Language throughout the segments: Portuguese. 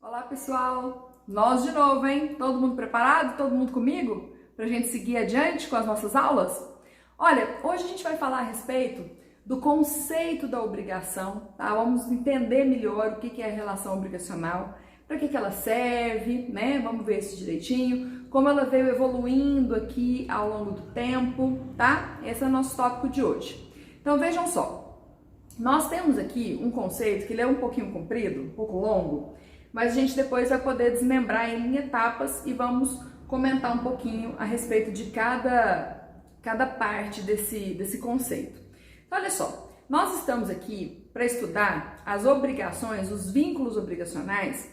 Olá pessoal, nós de novo, hein? Todo mundo preparado? Todo mundo comigo? Pra gente seguir adiante com as nossas aulas? Olha, hoje a gente vai falar a respeito do conceito da obrigação, tá? Vamos entender melhor o que é a relação obrigacional, para que ela serve, né? Vamos ver isso direitinho, como ela veio evoluindo aqui ao longo do tempo, tá? Esse é o nosso tópico de hoje. Então vejam só, nós temos aqui um conceito que ele é um pouquinho comprido, um pouco longo, mas a gente depois vai poder desmembrar ele em etapas e vamos comentar um pouquinho a respeito de cada parte desse conceito. Então, olha só, nós estamos aqui para estudar as obrigações, os vínculos obrigacionais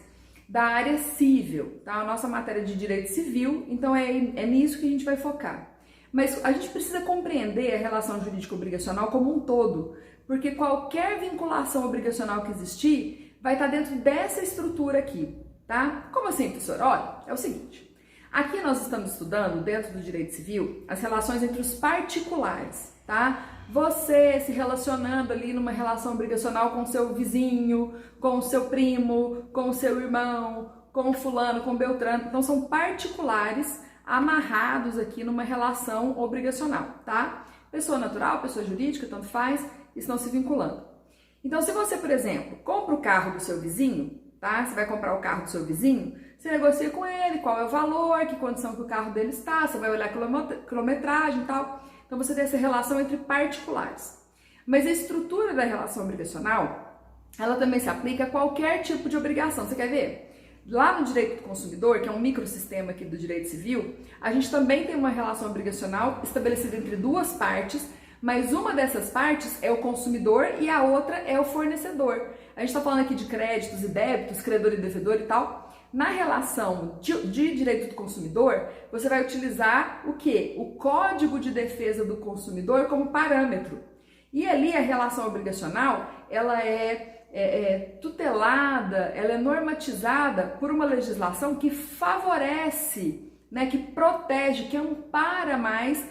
da área civil, tá? A nossa matéria de direito civil, então é nisso que a gente vai focar. Mas a gente precisa compreender a relação jurídica obrigacional como um todo, porque qualquer vinculação obrigacional que existir vai estar dentro dessa estrutura aqui, tá? Como assim, professor? Olha, é o seguinte, aqui nós estamos estudando, dentro do direito civil, as relações entre os particulares, tá? Você se relacionando ali numa relação obrigacional com o seu vizinho, com o seu primo, com o seu irmão, com o fulano, com o beltrano, então são particulares amarrados aqui numa relação obrigacional, tá? Pessoa natural, pessoa jurídica, tanto faz, estão se vinculando. Então, se você, por exemplo, compra o carro do seu vizinho, tá? Você vai comprar o carro do seu vizinho, você negocia com ele qual é o valor, que condição que o carro dele está, você vai olhar a quilometragem e tal. Então, você tem essa relação entre particulares. Mas a estrutura da relação obrigacional, ela também se aplica a qualquer tipo de obrigação. Você quer ver? Lá no direito do consumidor, que é um microsistema aqui do direito civil, a gente também tem uma relação obrigacional estabelecida entre duas partes, mas uma dessas partes é o consumidor e a outra é o fornecedor. A gente está falando aqui de créditos e débitos, credor e devedor e tal. Na relação de direito do consumidor, você vai utilizar o quê? O Código de Defesa do Consumidor como parâmetro. E ali a relação obrigacional, ela é tutelada, ela é normatizada por uma legislação que favorece, né, que protege, que ampara mais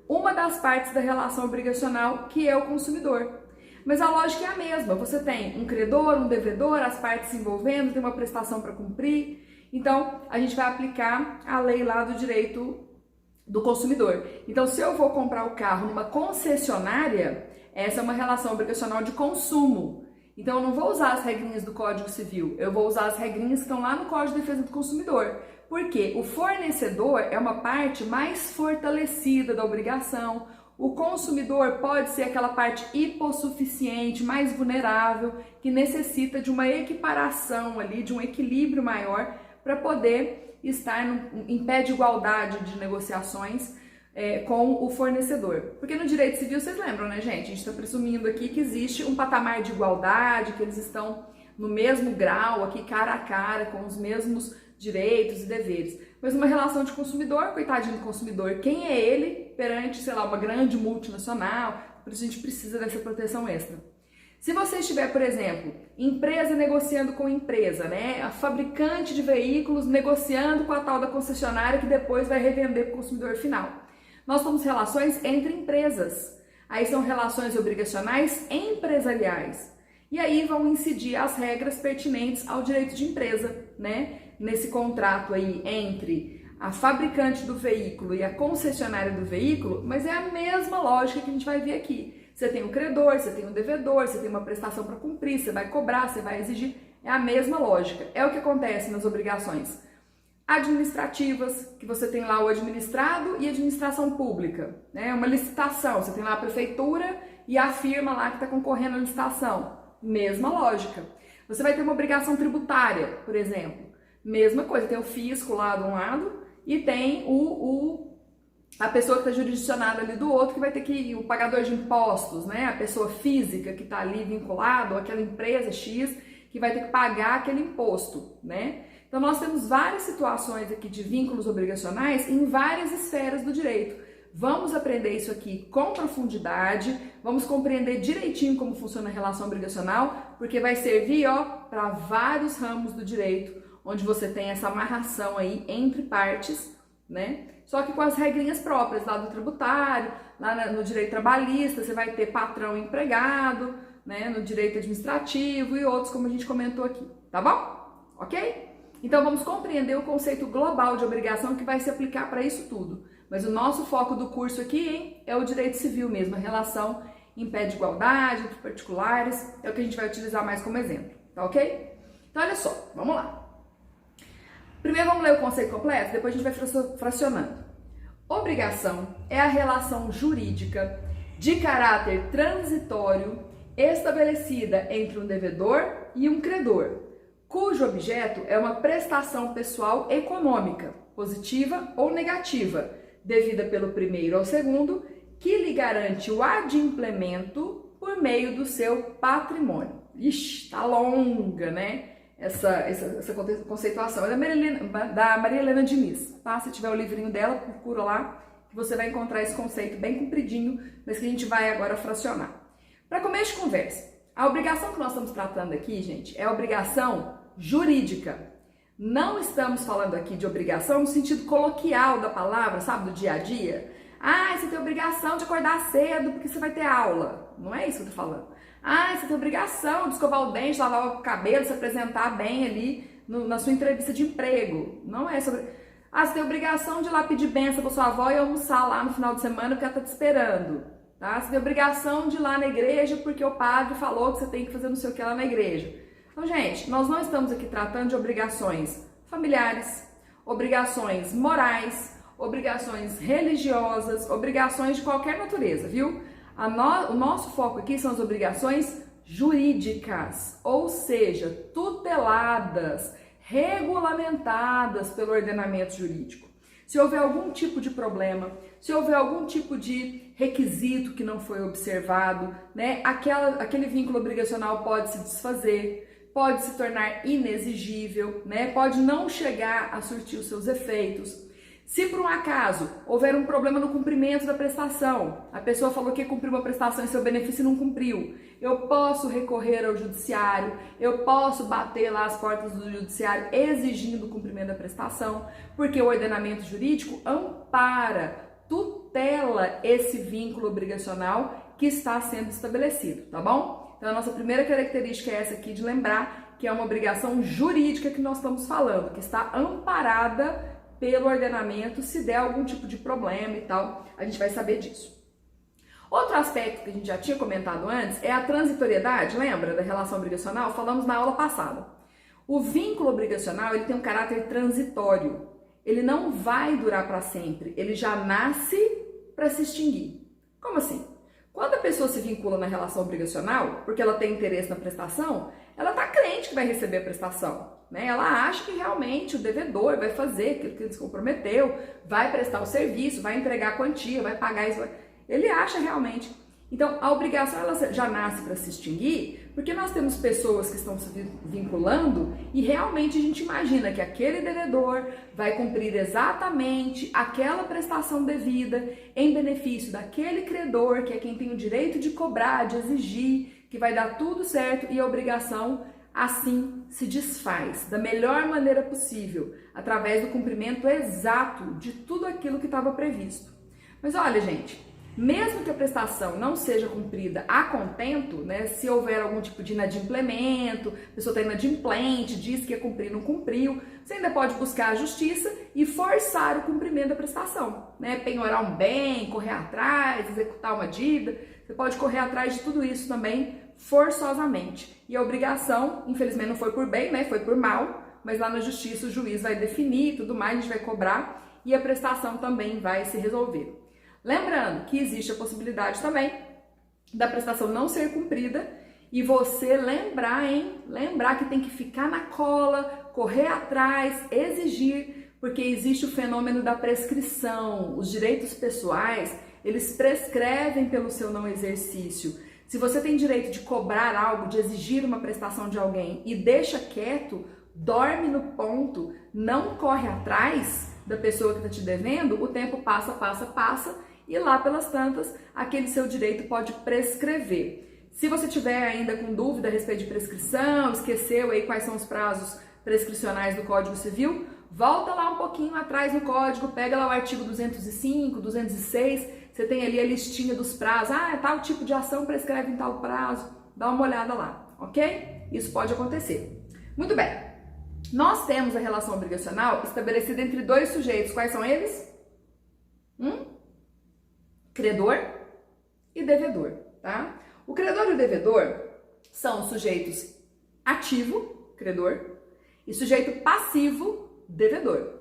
uma das partes da relação obrigacional, que é o consumidor. Mas a lógica é a mesma, você tem um credor, um devedor, as partes se envolvendo, tem uma prestação para cumprir, então a gente vai aplicar a lei lá do direito do consumidor. Então, se eu vou comprar o carro numa concessionária, essa é uma relação obrigacional de consumo. Então, eu não vou usar as regrinhas do Código Civil, eu vou usar as regrinhas que estão lá no Código de Defesa do Consumidor. Porque o fornecedor é uma parte mais fortalecida da obrigação, o consumidor pode ser aquela parte hipossuficiente, mais vulnerável, que necessita de uma equiparação ali, de um equilíbrio maior para poder estar em pé de igualdade de negociações com o fornecedor. Porque no direito civil, vocês lembram, né, gente? A gente está presumindo aqui que existe um patamar de igualdade, que eles estão no mesmo grau aqui, cara a cara, com os mesmos direitos e deveres. Mas uma relação de consumidor, coitadinho do consumidor, quem é ele perante, sei lá, uma grande multinacional? Por isso a gente precisa dessa proteção extra. Se você estiver, por exemplo, empresa negociando com empresa, né? A fabricante de veículos negociando com a tal da concessionária que depois vai revender para o consumidor final. Nós temos relações entre empresas. Aí são relações obrigacionais empresariais. E aí vão incidir as regras pertinentes ao direito de empresa, né? Nesse contrato aí entre a fabricante do veículo e a concessionária do veículo, mas é a mesma lógica que a gente vai ver aqui. Você tem um credor, você tem um devedor, você tem uma prestação para cumprir, você vai cobrar, você vai exigir, é a mesma lógica. É o que acontece nas obrigações administrativas, que você tem lá o administrado e administração pública, né? Uma licitação, você tem lá a prefeitura e a firma lá que está concorrendo à licitação, mesma lógica. Você vai ter uma obrigação tributária, por exemplo. Mesma coisa, tem o fisco lá de um lado e tem a pessoa que está jurisdicionada ali do outro, que vai ter que, o pagador de impostos, né? A pessoa física que está ali vinculada, ou aquela empresa X, que vai ter que pagar aquele imposto, né? Então, nós temos várias situações aqui de vínculos obrigacionais em várias esferas do direito. Vamos aprender isso aqui com profundidade, vamos compreender direitinho como funciona a relação obrigacional, porque vai servir, ó, para vários ramos do direito, onde você tem essa amarração aí entre partes, né? Só que com as regrinhas próprias lá do tributário, lá no direito trabalhista, você vai ter patrão e empregado, né? No direito administrativo e outros, como a gente comentou aqui, tá bom? ok? Então vamos compreender o conceito global de obrigação que vai se aplicar para isso tudo. Mas o nosso foco do curso aqui, hein, é o direito civil mesmo, a relação em pé de igualdade entre particulares, é o que a gente vai utilizar mais como exemplo, tá ok? Então olha só, vamos lá. Primeiro vamos ler o conceito completo, depois a gente vai fracionando. Obrigação é a relação jurídica de caráter transitório estabelecida entre um devedor e um credor, cujo objeto é uma prestação pessoal econômica, positiva ou negativa, devida pelo primeiro ao segundo, que lhe garante o adimplemento por meio do seu patrimônio. Ixi, tá longa, né? Essa conceituação. É da Maria Helena Diniz, tá? Se tiver o livrinho dela, procura lá, que você vai encontrar esse conceito bem compridinho, mas que a gente vai agora fracionar. Para começo de conversa, a obrigação que nós estamos tratando aqui, gente, é a obrigação jurídica. Não estamos falando aqui de obrigação no sentido coloquial da palavra, sabe, do dia a dia. Ah, você tem obrigação de acordar cedo porque você vai ter aula. Não é isso que eu tô falando. Ah, você tem obrigação de escovar o dente, lavar o cabelo, se apresentar bem ali na sua entrevista de emprego. Não é sobre... Ah, você tem obrigação de ir lá pedir bênção pra sua avó e almoçar lá no final de semana porque ela tá te esperando. Tá? Você tem obrigação de ir lá na igreja porque o padre falou que você tem que fazer não sei o que lá na igreja. Então, gente, nós não estamos aqui tratando de obrigações familiares, obrigações morais, obrigações religiosas, obrigações de qualquer natureza, viu? O nosso foco aqui são as obrigações jurídicas, ou seja, tuteladas, regulamentadas pelo ordenamento jurídico. Se houver algum tipo de problema, se houver algum tipo de requisito que não foi observado, né, aquele vínculo obrigacional pode se desfazer, pode se tornar inexigível, né, pode não chegar a surtir os seus efeitos. Se por um acaso houver um problema no cumprimento da prestação, a pessoa falou que ia cumprir uma prestação em seu benefício e não cumpriu, eu posso recorrer ao judiciário, eu posso bater lá as portas do judiciário exigindo o cumprimento da prestação, porque o ordenamento jurídico ampara, tutela esse vínculo obrigacional que está sendo estabelecido, tá bom? Então a nossa primeira característica é essa aqui de lembrar que é uma obrigação jurídica que nós estamos falando, que está amparada pelo ordenamento, se der algum tipo de problema e tal, a gente vai saber disso. Outro aspecto que a gente já tinha comentado antes é a transitoriedade, lembra da relação obrigacional? Falamos na aula passada. O vínculo obrigacional, ele tem um caráter transitório, ele não vai durar para sempre, ele já nasce para se extinguir. Como assim? Quando a pessoa se vincula na relação obrigacional, porque ela tem interesse na prestação, ela está crente que vai receber a prestação. Né? Ela acha que realmente o devedor vai fazer aquilo que ele se comprometeu, vai prestar o serviço, vai entregar a quantia, vai pagar isso. Ele acha realmente. Então, a obrigação ela já nasce para se extinguir, porque nós temos pessoas que estão se vinculando e realmente a gente imagina que aquele devedor vai cumprir exatamente aquela prestação devida em benefício daquele credor, que é quem tem o direito de cobrar, de exigir, que vai dar tudo certo e a obrigação assim se desfaz da melhor maneira possível, através do cumprimento exato de tudo aquilo que estava previsto. Mas olha, gente, mesmo que a prestação não seja cumprida a contento, né, se houver algum tipo de inadimplemento, a pessoa está inadimplente, diz que ia cumprir, não cumpriu, você ainda pode buscar a justiça e forçar o cumprimento da prestação, né, penhorar um bem, correr atrás, executar uma dívida, você pode correr atrás de tudo isso também forçosamente. E a obrigação, infelizmente, não foi por bem, né, foi por mal, mas lá na justiça o juiz vai definir tudo mais, a gente vai cobrar e a prestação também vai se resolver. Lembrando que existe a possibilidade também da prestação não ser cumprida e você lembrar que tem que ficar na cola, correr atrás, exigir, porque existe o fenômeno da prescrição. Os direitos pessoais, eles prescrevem pelo seu não exercício. Se você tem direito de cobrar algo, de exigir uma prestação de alguém e deixa quieto, dorme no ponto, não corre atrás da pessoa que está te devendo, o tempo passa e lá pelas tantas, aquele seu direito pode prescrever. Se você tiver ainda com dúvida a respeito de prescrição, esqueceu aí quais são os prazos prescricionais do Código Civil, volta lá um pouquinho atrás no Código, pega lá o artigo 205, 206, você tem ali a listinha dos prazos, tal tipo de ação prescreve em tal prazo, dá uma olhada lá, ok? Isso pode acontecer. Muito bem. Nós temos a relação obrigacional estabelecida entre dois sujeitos. Quais são eles? Credor e devedor, tá? O credor e o devedor são sujeitos ativo, credor, e sujeito passivo, devedor.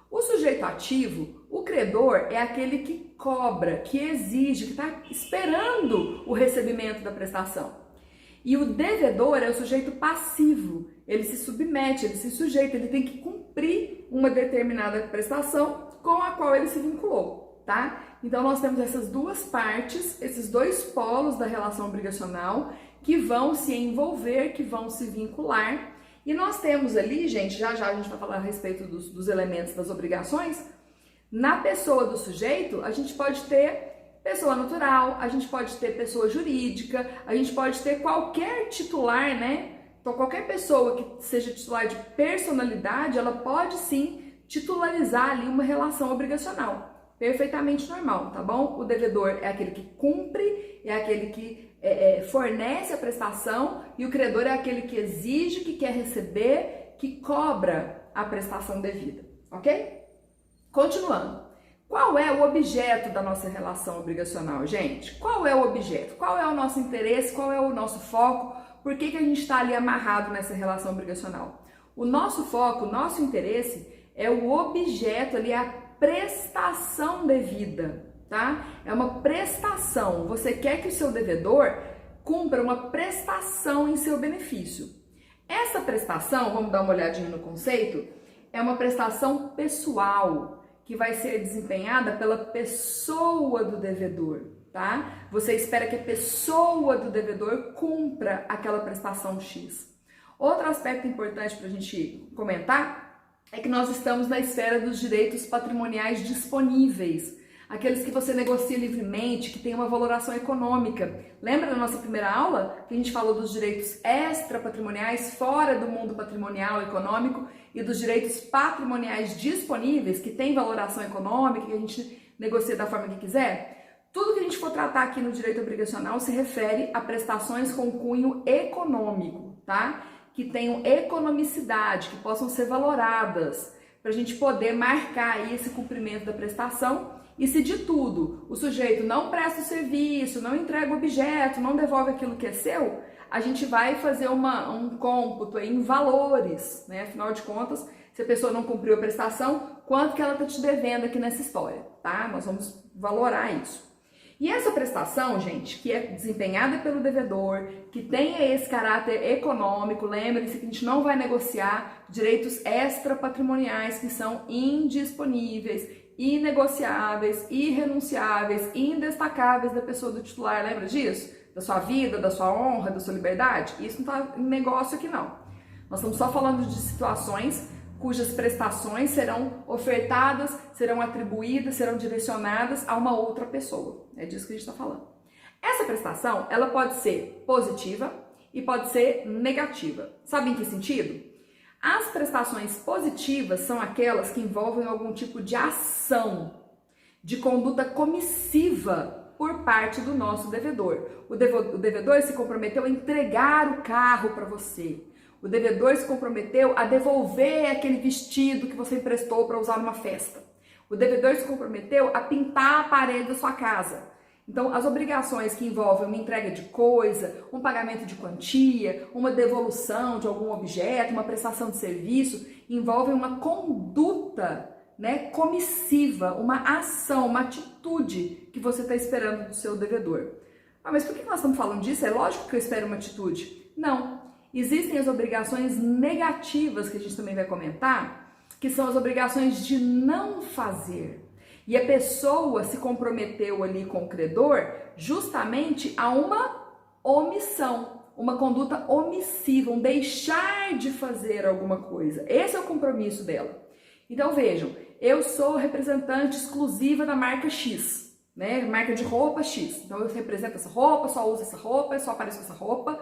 O sujeito ativo, o credor, é aquele que cobra, que exige, que está esperando o recebimento da prestação. E o devedor é o sujeito passivo, ele se submete, ele se sujeita, ele tem que cumprir uma determinada prestação com a qual ele se vinculou, tá? Então nós temos essas duas partes, esses dois polos da relação obrigacional que vão se envolver, que vão se vincular. E nós temos ali, gente, já a gente vai falar a respeito dos elementos das obrigações. Na pessoa do sujeito, a gente pode ter pessoa natural, a gente pode ter pessoa jurídica, a gente pode ter qualquer titular, né? Então, qualquer pessoa que seja titular de personalidade, ela pode sim titularizar ali uma relação obrigacional. Perfeitamente normal, tá bom? O devedor é aquele que cumpre, é aquele que fornece a prestação, e o credor é aquele que exige, que quer receber, que cobra a prestação devida, ok? Continuando. Qual é o objeto da nossa relação obrigacional, gente? Qual é o objeto? Qual é o nosso interesse? Qual é o nosso foco? Por que a gente está ali amarrado nessa relação obrigacional? O nosso foco, o nosso interesse é o objeto ali, a prestação devida, tá? É uma prestação. Você quer que o seu devedor cumpra uma prestação em seu benefício. Essa prestação, vamos dar uma olhadinha no conceito, é uma prestação pessoal, que vai ser desempenhada pela pessoa do devedor, tá? Você espera que a pessoa do devedor cumpra aquela prestação X. Outro aspecto importante para a gente comentar é que nós estamos na esfera dos direitos patrimoniais disponíveis, aqueles que você negocia livremente, que tem uma valoração econômica. Lembra da nossa primeira aula que a gente falou dos direitos extrapatrimoniais fora do mundo patrimonial econômico e dos direitos patrimoniais disponíveis, que tem valoração econômica, que a gente negocia da forma que quiser? Tudo que a gente for tratar aqui no direito obrigacional se refere a prestações com cunho econômico, tá? Que tenham economicidade, que possam ser valoradas, para a gente poder marcar aí esse cumprimento da prestação. E se de tudo o sujeito não presta o serviço, não entrega o objeto, não devolve aquilo que é seu, a gente vai fazer um cômputo aí em valores, né? Afinal de contas, se a pessoa não cumpriu a prestação, quanto que ela está te devendo aqui nessa história, tá? Nós vamos valorar isso. E essa prestação, gente, que é desempenhada pelo devedor, que tem esse caráter econômico, lembre-se que a gente não vai negociar direitos extrapatrimoniais que são indisponíveis, inegociáveis, irrenunciáveis, indestacáveis da pessoa do titular, lembra disso? Da sua vida, da sua honra, da sua liberdade? Isso não está em negócio aqui não. Nós estamos só falando de situações cujas prestações serão ofertadas, serão atribuídas, serão direcionadas a uma outra pessoa. É disso que a gente está falando. Essa prestação, ela pode ser positiva e pode ser negativa. Sabe em que sentido? As prestações positivas são aquelas que envolvem algum tipo de ação, de conduta comissiva por parte do nosso devedor. O devedor se comprometeu a entregar o carro para você. O devedor se comprometeu a devolver aquele vestido que você emprestou para usar numa festa. O devedor se comprometeu a pintar a parede da sua casa. Então, as obrigações que envolvem uma entrega de coisa, um pagamento de quantia, uma devolução de algum objeto, uma prestação de serviço, envolvem uma conduta, né, comissiva, uma ação, uma atitude que você está esperando do seu devedor. Ah, mas por que nós estamos falando disso? É lógico que eu espero uma atitude. Não. Existem as obrigações negativas, que a gente também vai comentar, que são as obrigações de não fazer. E a pessoa se comprometeu ali com o credor justamente a uma omissão, uma conduta omissiva, um deixar de fazer alguma coisa. Esse é o compromisso dela. Então vejam, eu sou representante exclusiva da marca X, né? Marca de roupa X. Então eu represento essa roupa, só uso essa roupa, só apareço com essa roupa.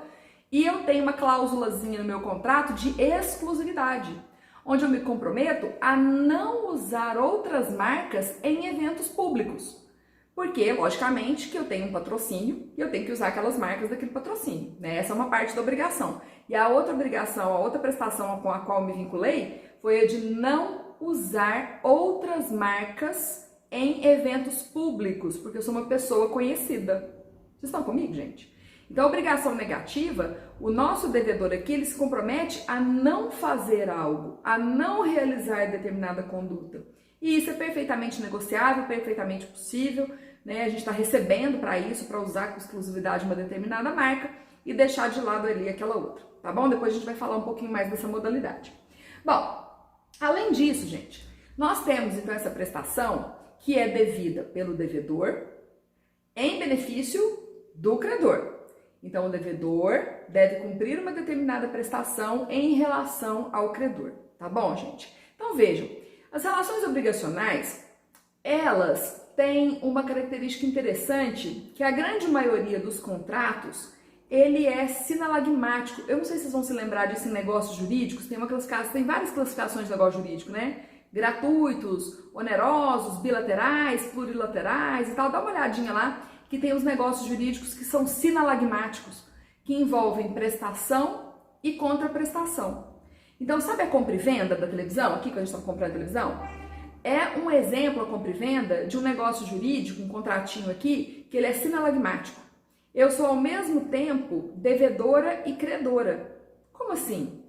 E eu tenho uma cláusulazinha no meu contrato de exclusividade, onde eu me comprometo a não usar outras marcas em eventos públicos. Porque, logicamente, que eu tenho um patrocínio e eu tenho que usar aquelas marcas daquele patrocínio, né? Essa é uma parte da obrigação. E a outra obrigação, a outra prestação com a qual eu me vinculei foi a de não usar outras marcas em eventos públicos, porque eu sou uma pessoa conhecida. Vocês estão comigo, gente? Então, a obrigação negativa, o nosso devedor aqui, ele se compromete a não fazer algo, a não realizar determinada conduta. E isso é perfeitamente negociável, perfeitamente possível, né? A gente está recebendo para isso, para usar com exclusividade uma determinada marca e deixar de lado ali aquela outra, tá bom? Depois a gente vai falar um pouquinho mais dessa modalidade. Bom, além disso, gente, nós temos então essa prestação que é devida pelo devedor em benefício do credor. Então, o devedor deve cumprir uma determinada prestação em relação ao credor, tá bom, gente? Então, vejam, as relações obrigacionais, elas têm uma característica interessante, que a grande maioria dos contratos, ele é sinalagmático. Eu não sei se vocês vão se lembrar disso em negócios jurídicos, tem várias classificações de negócio jurídico, né? Gratuitos, onerosos, bilaterais, plurilaterais e tal. Dá uma olhadinha lá, que tem os negócios jurídicos que são sinalagmáticos, que envolvem prestação e contraprestação. Então, sabe a compra e venda da televisão, aqui que a gente está comprando a televisão? É um exemplo, a compra e venda, de um negócio jurídico, um contratinho aqui, que ele é sinalagmático. Eu sou, ao mesmo tempo, devedora e credora. Como assim?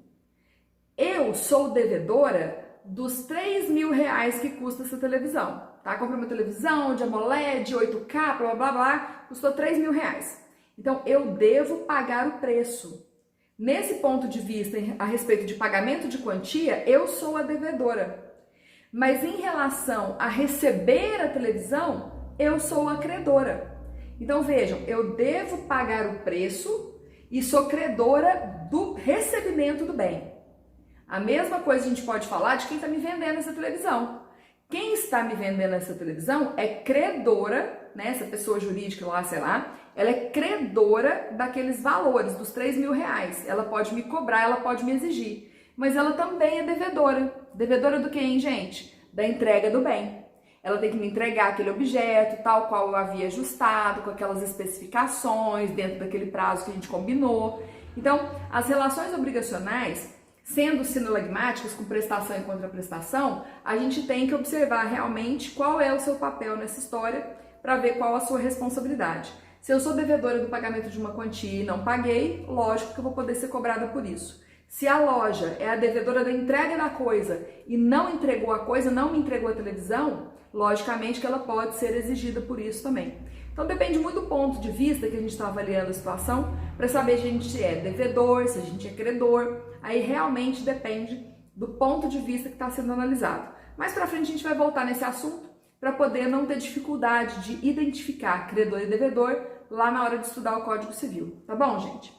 Eu sou devedora dos R$3.000 que custa essa televisão. Tá? Comprei uma televisão de AMOLED, 8K, blá, blá, blá, custou R$3.000. Então, eu devo pagar o preço. Nesse ponto de vista, a respeito de pagamento de quantia, eu sou a devedora. Mas em relação a receber a televisão, eu sou a credora. Então, vejam, eu devo pagar o preço e sou credora do recebimento do bem. A mesma coisa a gente pode falar de quem está me vendendo essa televisão. Quem está me vendendo essa televisão é credora, né? Essa pessoa jurídica lá, sei lá, ela é credora daqueles valores, dos R$3.000. Ela pode me cobrar, ela pode me exigir. Mas ela também é devedora. Devedora do quê, hein, gente? Da entrega do bem. Ela tem que me entregar aquele objeto, tal qual eu havia ajustado, com aquelas especificações, dentro daquele prazo que a gente combinou. Então, as relações obrigacionais, sendo sinalagmáticas, com prestação e contraprestação, a gente tem que observar realmente qual é o seu papel nessa história para ver qual a sua responsabilidade. Se eu sou devedora do pagamento de uma quantia e não paguei, lógico que eu vou poder ser cobrada por isso. Se a loja é a devedora da entrega da coisa e não entregou a coisa, não me entregou a televisão, logicamente que ela pode ser exigida por isso também. Então depende muito do ponto de vista que a gente está avaliando a situação para saber se a gente é devedor, se a gente é credor. Aí realmente depende do ponto de vista que está sendo analisado. Mais para frente a gente vai voltar nesse assunto para poder não ter dificuldade de identificar credor e devedor lá na hora de estudar o Código Civil, tá bom, gente?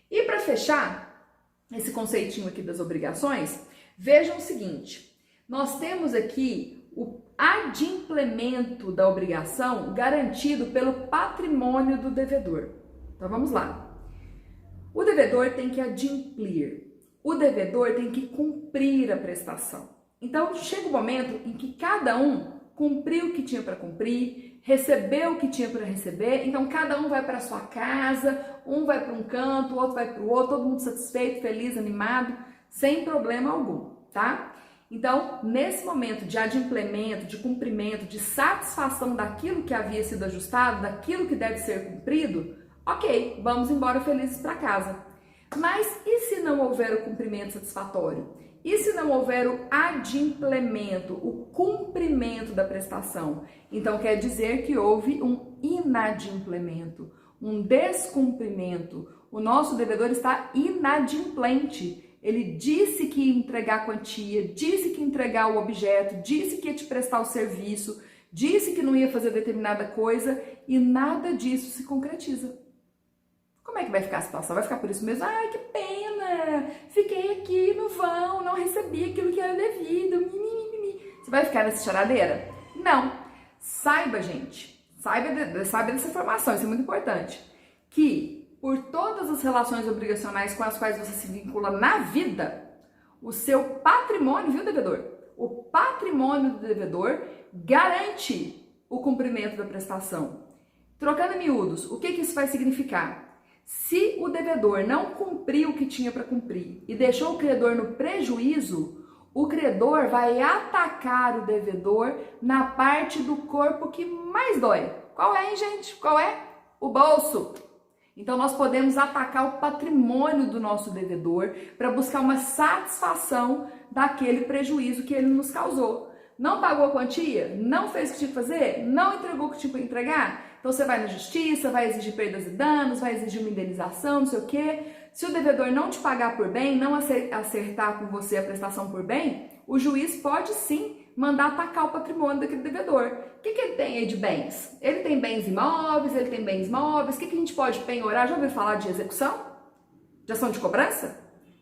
E para fechar esse conceitinho aqui das obrigações, vejam o seguinte, nós temos aqui o adimplemento da obrigação garantido pelo patrimônio do devedor. Então vamos lá. O devedor tem que adimplir, o devedor tem que cumprir a prestação. Então chega o momento em que cada um cumpriu o que tinha para cumprir, recebeu o que tinha para receber, então cada um vai para sua casa, um vai para um canto, o outro vai para o outro, todo mundo satisfeito, feliz, animado, sem problema algum, tá? Então, nesse momento de adimplemento, de cumprimento, de satisfação daquilo que havia sido ajustado, daquilo que deve ser cumprido, ok, vamos embora felizes para casa. Mas e se não houver o cumprimento satisfatório? E se não houver o adimplemento, o cumprimento da prestação? Então quer dizer que houve um inadimplemento, um descumprimento. O nosso devedor está inadimplente. Ele disse que ia entregar a quantia, disse que ia entregar o objeto, disse que ia te prestar o serviço, disse que não ia fazer determinada coisa e nada disso se concretiza. Como é que vai ficar a situação? Vai ficar por isso mesmo? Ai, que pena! Fiquei aqui no vão, não recebi aquilo que era devido. Você vai ficar nessa choradeira? Não. Saiba, gente, saiba dessa informação, isso é muito importante, que por todas as relações obrigacionais com as quais você se vincula na vida, o seu patrimônio, viu, devedor? O patrimônio do devedor garante o cumprimento da prestação. Trocando em miúdos, o que isso vai significar? Se o devedor não cumpriu o que tinha para cumprir e deixou o credor no prejuízo, o credor vai atacar o devedor na parte do corpo que mais dói. Qual é, hein, gente? Qual é? O bolso. Então, nós podemos atacar o patrimônio do nosso devedor para buscar uma satisfação daquele prejuízo que ele nos causou. Não pagou a quantia? Não fez o que tinha que fazer? Não entregou o que tinha que entregar? Então, você vai na justiça, vai exigir perdas e danos, vai exigir uma indenização, não sei o quê. Se o devedor não te pagar por bem, não acertar com você a prestação por bem, o juiz pode sim mandar atacar o patrimônio daquele devedor. O que ele tem aí de bens? Ele tem bens imóveis, ele tem bens móveis. O que a gente pode penhorar? Já ouviu falar de execução? De ação de cobrança?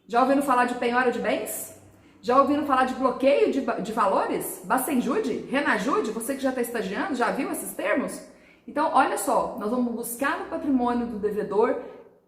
Já ouviram falar de penhora de bens? Já ouviram falar de bloqueio de valores? Bacenjude? Renajude? Você que já está estagiando, já viu esses termos? Então, olha só, nós vamos buscar no patrimônio do devedor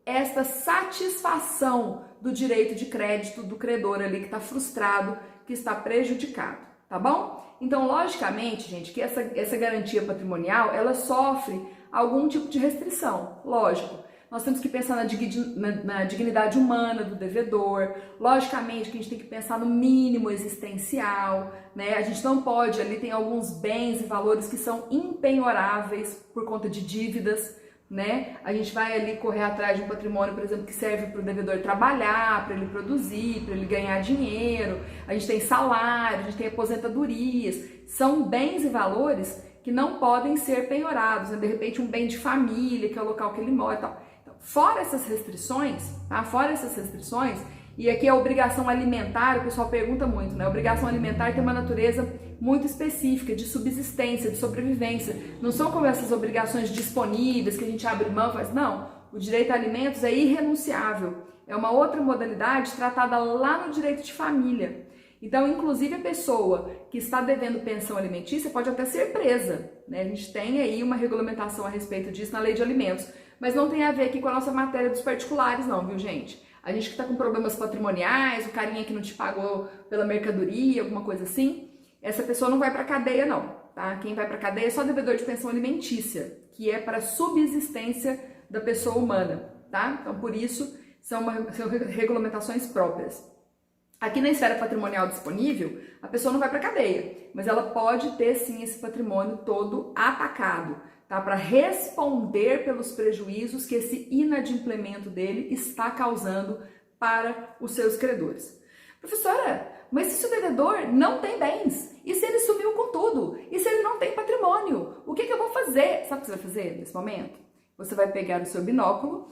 esta satisfação do direito de crédito do credor ali que está frustrado, que está prejudicado, tá bom? Então, logicamente, gente, que essa garantia patrimonial, ela sofre algum tipo de restrição, lógico. Nós temos que pensar na dignidade humana do devedor, logicamente que a gente tem que pensar no mínimo existencial, né? A gente não pode, ali tem alguns bens e valores que são impenhoráveis por conta de dívidas, né? A gente vai ali correr atrás de um patrimônio, por exemplo, que serve para o devedor trabalhar, para ele produzir, para ele ganhar dinheiro. A gente tem salário, a gente tem aposentadorias. São bens e valores que não podem ser penhorados, né? De repente um bem de família, que é o local que ele mora e tal. Então, fora essas restrições, tá? Fora essas restrições, e aqui a obrigação alimentar, o pessoal pergunta muito, né? A obrigação alimentar tem uma natureza muito específica, de subsistência, de sobrevivência. Não são como essas obrigações disponíveis que a gente abre mão e faz. Não, o direito a alimentos é irrenunciável. É uma outra modalidade tratada lá no direito de família. Então, inclusive, a pessoa que está devendo pensão alimentícia pode até ser presa, né? A gente tem aí uma regulamentação a respeito disso na lei de alimentos, mas não tem a ver aqui com a nossa matéria dos particulares não, viu, gente? A gente que está com problemas patrimoniais, o carinha que não te pagou pela mercadoria, alguma coisa assim, essa pessoa não vai para cadeia não, tá? Quem vai para cadeia é só devedor de pensão alimentícia, que é para subsistência da pessoa humana, tá? Então, por isso, são regulamentações próprias. Aqui na esfera patrimonial disponível, a pessoa não vai para cadeia, mas ela pode ter sim esse patrimônio todo atacado, tá? Para responder pelos prejuízos que esse inadimplemento dele está causando para os seus credores. Professora, mas e se o devedor não tem bens? E se ele sumiu com tudo? E se ele não tem patrimônio? O que eu vou fazer? Sabe o que você vai fazer nesse momento? Você vai pegar o seu binóculo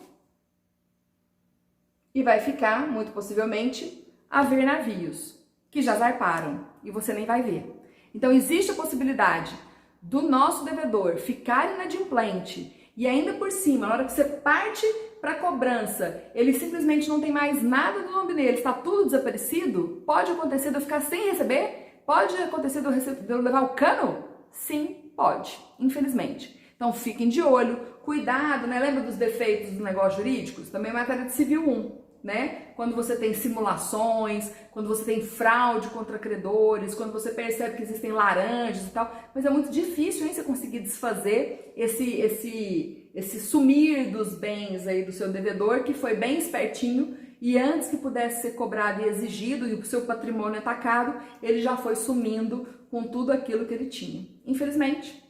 e vai ficar, muito possivelmente, a ver navios que já zarparam e você nem vai ver. Então existe a possibilidade do nosso devedor ficar inadimplente e ainda por cima, na hora que você parte para cobrança, ele simplesmente não tem mais nada do nome dele, está tudo desaparecido? Pode acontecer de eu ficar sem receber? Pode acontecer de eu levar o cano? Sim, pode, infelizmente. Então fiquem de olho, cuidado, né? Lembra dos defeitos dos negócios jurídicos? Também é matéria de civil 1. Né? Quando você tem simulações, quando você tem fraude contra credores, quando você percebe que existem laranjas e tal, mas é muito difícil, hein, você conseguir desfazer esse sumir dos bens aí do seu devedor, que foi bem espertinho e antes que pudesse ser cobrado e exigido e o seu patrimônio atacado, ele já foi sumindo com tudo aquilo que ele tinha. Infelizmente,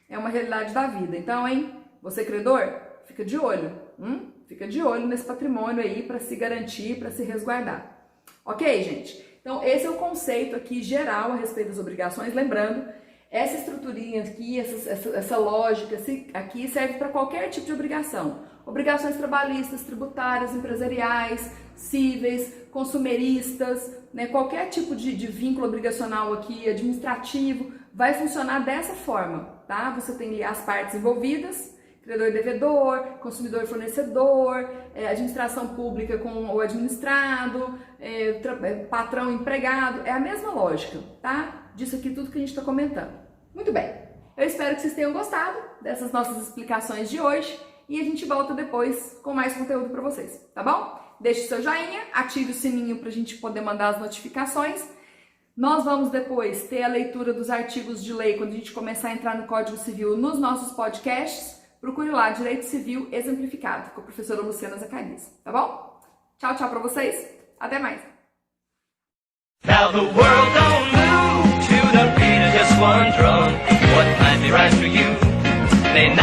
é uma realidade da vida. Então, hein, você credor, fica de olho, Fica de olho nesse patrimônio aí para se garantir, para se resguardar. Ok, gente? Então, esse é o conceito aqui geral a respeito das obrigações. Lembrando, essa estruturinha aqui, essa lógica aqui serve para qualquer tipo de obrigação. Obrigações trabalhistas, tributárias, empresariais, cíveis, consumeristas, né? Qualquer tipo de vínculo obrigacional aqui, administrativo, vai funcionar dessa forma, tá? Você tem ali as partes envolvidas, credor e devedor, consumidor e fornecedor, administração pública com o administrado, patrão e empregado, é a mesma lógica, tá? Disso aqui tudo que a gente está comentando. Muito bem, eu espero que vocês tenham gostado dessas nossas explicações de hoje e a gente volta depois com mais conteúdo para vocês, tá bom? Deixe seu joinha, ative o sininho para a gente poder mandar as notificações. Nós vamos depois ter a leitura dos artigos de lei quando a gente começar a entrar no Código Civil nos nossos podcasts. Procure lá, Direito Civil Exemplificado, com a professora Luciana Zacarias, tá bom? Tchau, tchau pra vocês. Até mais. Now the world don't move to the beat of just one drum. What might be right for you may not